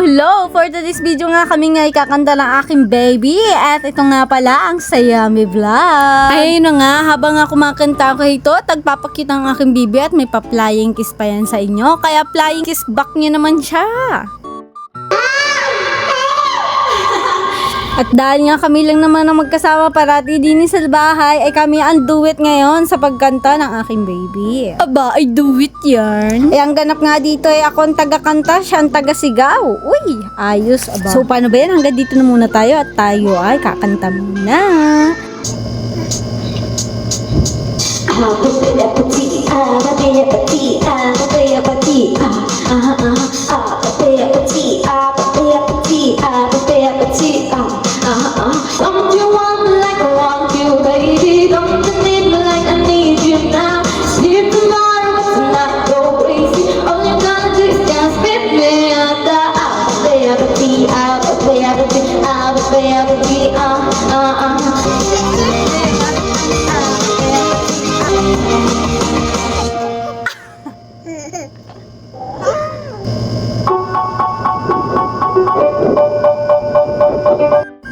Hello! For today's video nga kami nga ikakanta ng aking baby at ito nga pala ang Sayami Vlog. Ayun na nga, habang nga kumakanta ko ito, tagpapakita ang aking baby at may pa-flying kiss pa yan sa inyo. Kaya flying kiss back niya naman siya. At dahil nga kami lang naman ang magkasama parati din sa bahay, ay kami ang duet ngayon sa pagkanta ng aking baby. Aba, ay duet yan. Eh, ang ganap nga dito ay ako ang taga-kanta, siya ang taga-sigaw. Uy, ayos, aba. So, paano ba yan? Hanggang dito na muna tayo at tayo ay kakanta muna. Don't you want me like I want you, baby? Don't you need me like I need you now? Sleep tomorrow, but tonight go crazy. All you gotta do is just spit me out the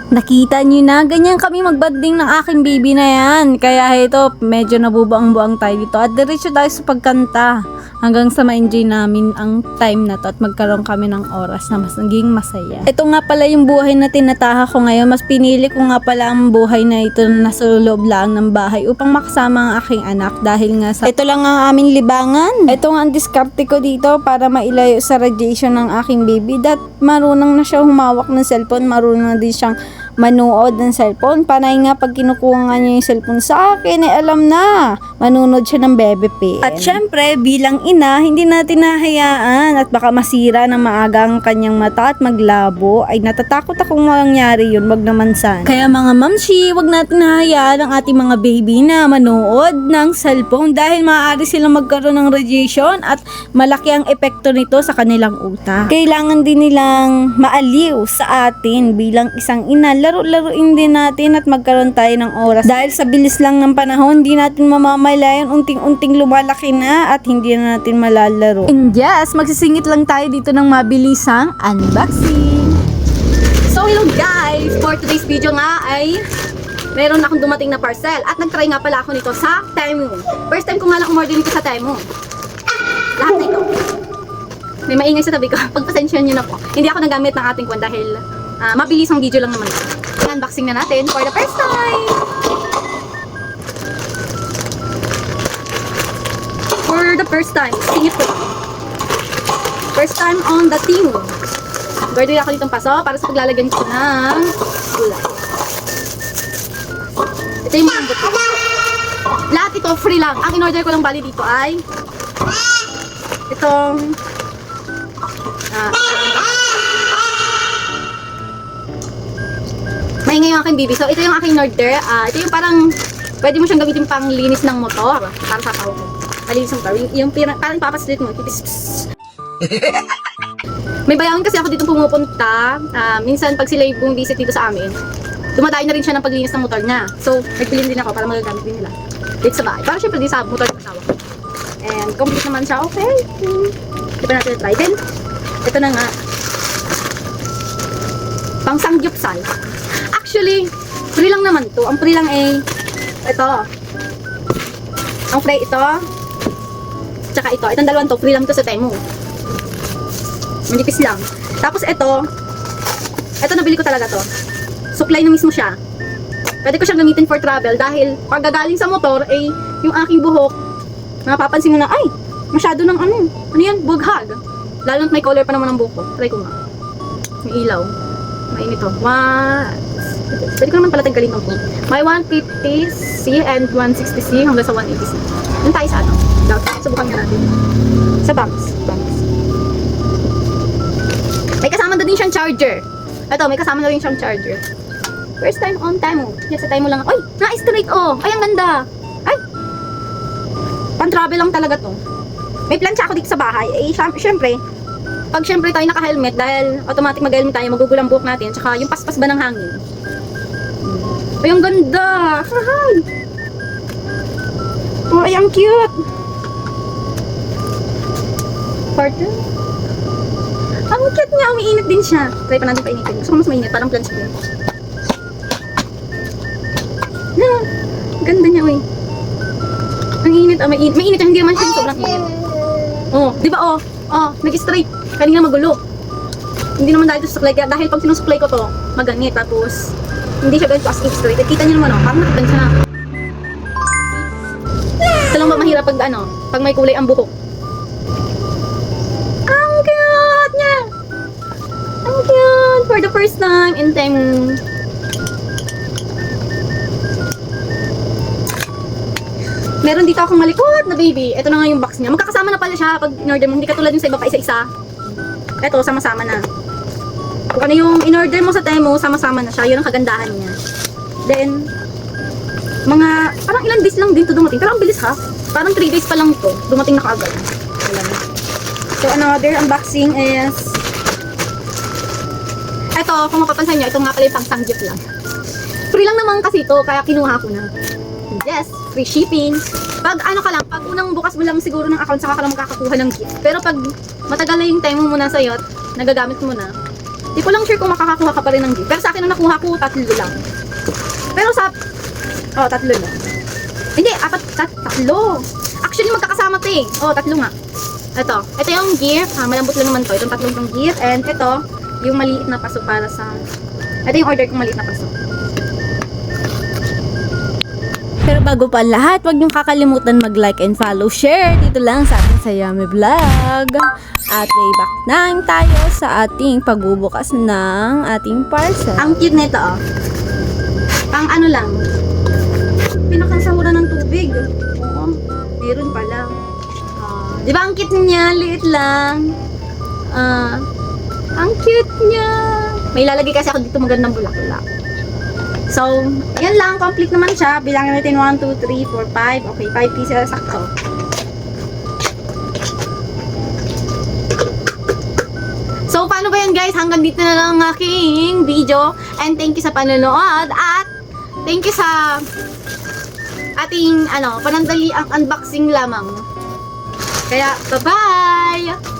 Nakita niyo na, ganyan kami magbanding ng aking baby na yan. Kaya ito, medyo nabubuang-buang tayo dito. At diretso tayo sa pagkanta. Hanggang sa ma-enjoy namin ang time na to at magkaroon kami ng oras na mas naging masaya. Ito nga pala yung buhay na tinataha ko ngayon. Mas pinili ko nga pala ang buhay na ito na nasa loob lang ng bahay upang makasama ang aking anak. Dahil nga sa ito lang ang aming libangan. Ito nga ang diskarte ko dito para mailayo sa radiation ng aking baby. That marunong na siya humawak ng cellphone. Marunong na din siyang manood ng cellphone. Panay nga pag kinukuha nga niya yung cellphone sa akin, eh alam na, manunod siya ng bebe pen. At syempre, bilang ina, hindi natin nahayaan at baka masira ng maaga ang kanyang mata at maglabo. Ay natatakot akong mangyari yun, wag naman sana. Kaya mga mamshi, wag natin nahayaan ang ating mga baby na manood ng cellphone dahil maaari silang magkaroon ng radiation at malaki ang epekto nito sa kanilang utak. Kailangan din nilang maaliw sa atin bilang isang ina. Laro-laruin din natin at magkaroon tayo ng oras. Dahil sa bilis lang ng panahon, hindi natin mamamalayan, unting-unting lumalaki na at hindi na natin malalaro. And yes, magsisingit lang tayo dito ng mabilisang unboxing. So hello guys! For today's video nga ay meron akong dumating na parcel at nag-try nga pala ako nito sa Temu. First time ko nga lang umorder nito sa Temu. Lahat na ito. May maingay sa tabi ko. Pagpasensya nyo na po. Hindi ako nagamit ng ating kwan dahil mabilis ang video lang naman. Unboxing na natin for the first time. For the first time, singit ko lang. First time on the team. Order ako ditong paso para sa paglalagyan ko ng gulay. Ito yung mga buto. Lahat ito free lang. Ang in-order ko lang bali dito ay itong maingay yung aking baby. So, ito yung aking order. Ito yung parang, pwede mo siyang gamitin pang linis ng motor. Para sa tao mo. Malinis ng motor. Yung parang papaslit mo. May bayawan kasi ako dito pumupunta. Minsan, pag sila yung bumivisit dito sa amin, dumadayo na rin siya ng paglinis ng motor niya. So, nagpilin din ako para magagamit din nila. Dito sa bahay. Para syempre din sa motor ng asawa ko. And, complete naman siya. Okay. Ito natin try. Then, ito na nga. Pang sangyupsal. Actually, free lang naman to. Ang free lang eh, ito. Ang free ito. Tsaka ito. Itong dalawang to, free lang to sa Temu. Manipis lang. Tapos ito nabili ko talaga to. Supply na mismo siya. Pwede ko siyang gamitin for travel dahil pag gagaling sa motor, eh, yung aking buhok, mapapansin mo na, ay, masyado ng ano yan, bughag. Lalo may color pa naman ang buhok ko. Try ko nga. May ilaw. Mainit to. Pwede ko naman pala tanggalin ang phone. May 150C and 160C hanggang sa 180C. Yun tayo sa ano. Subukan ka natin. Sa banks. May kasama na din siyang charger. Ito, may kasama na rin siyang charger. First time on Temu. Yes, sa Temu lang. Ay, na-straight oh. Ay, ang ganda. Ay. Pan-travel lang talaga to. May plancha ako dito sa bahay. Eh, syempre, pag syempre tayo naka-helmet dahil automatic mag-helmet tayo, magugulang buhok natin, tsaka yung paspas ba ng hangin. Ay, ang ganda! Hi! Oh, ay, ang cute! Pardon? Ang cute niya. Umiinit din siya. Try pa natin painitin. Gusto ko mas mainit. Parang plunge ko. Ganda niya, uy. Ang init, mainit. Mainit, hindi naman siya sobrang init. Oh, di ba, nag-straight. Kanina magulo. Hindi naman dahil sa suklay. Kaya dahil pag sinusuklay ko to, maganit. Tapos, hindi siya ganito as if straight. At kita niyo naman, parang nakaganda siya na. Ito lang ba mahirap pag may kulay ang buhok. Ang cute niya! Ang cute! For the first time in time. Meron dito akong malikot na baby. Ito na nga yung box niya. Magkakasama na pala siya pag in-order mo. Hindi katulad yung sa iba pa isa-isa. Ito, sama-sama na. Kung ano yung in-order mo sa Temu, sama-sama na siya. Yun ang kagandahan niya. Then, parang ilang days lang din to dumating. Pero ang bilis ha. Parang 3 days pa lang to. Dumating na kaagad. Alam. So, another unboxing is ito, kung mapapansin nyo, ito nga pala yung pang-sanggip lang. Free lang naman kasi ito, kaya kinuha ko na. Yes, free shipping. Pag pag unang bukas mo lang siguro ng account, saka ka lang makakakuha ng gift. Pero pag matagal na yung time mo muna sa'yo at nagagamit mo na, di ko lang sure kung makakakuha ka pa rin ng gift. Pero sa akin, ang nakuha ko, 3 lang. Pero 3 lang. Hindi, 3. Actually, magkakasama to eh. 3 nga. Ito yung gift. Malambot lang naman to. Itong 3 tong gift. And ito, yung maliit na paso para sa... Ito yung order kong maliit na paso. Pero bago pa ang lahat, huwag niyong kakalimutan mag-like and follow, share dito lang sa ating Sayami Vlog. At way back na tayo sa ating pagbubukas ng ating parcel. Ang cute nito, Pang lang. Pinakasahuran ng tubig. Oo, meron pala. Di ba ang cute niya? Liit lang. Ang cute niya. May lalagay kasi ako dito magandang bulaklak. So, yan lang. Complete naman siya. Bilangin natin 1, 2, 3, 4, 5. Okay, 5 pieces. Sakto. So, paano ba yan guys? Hanggang dito na lang ang aking video. And thank you sa panonood. At thank you sa ating panandali ang unboxing lamang. Kaya, bye-bye!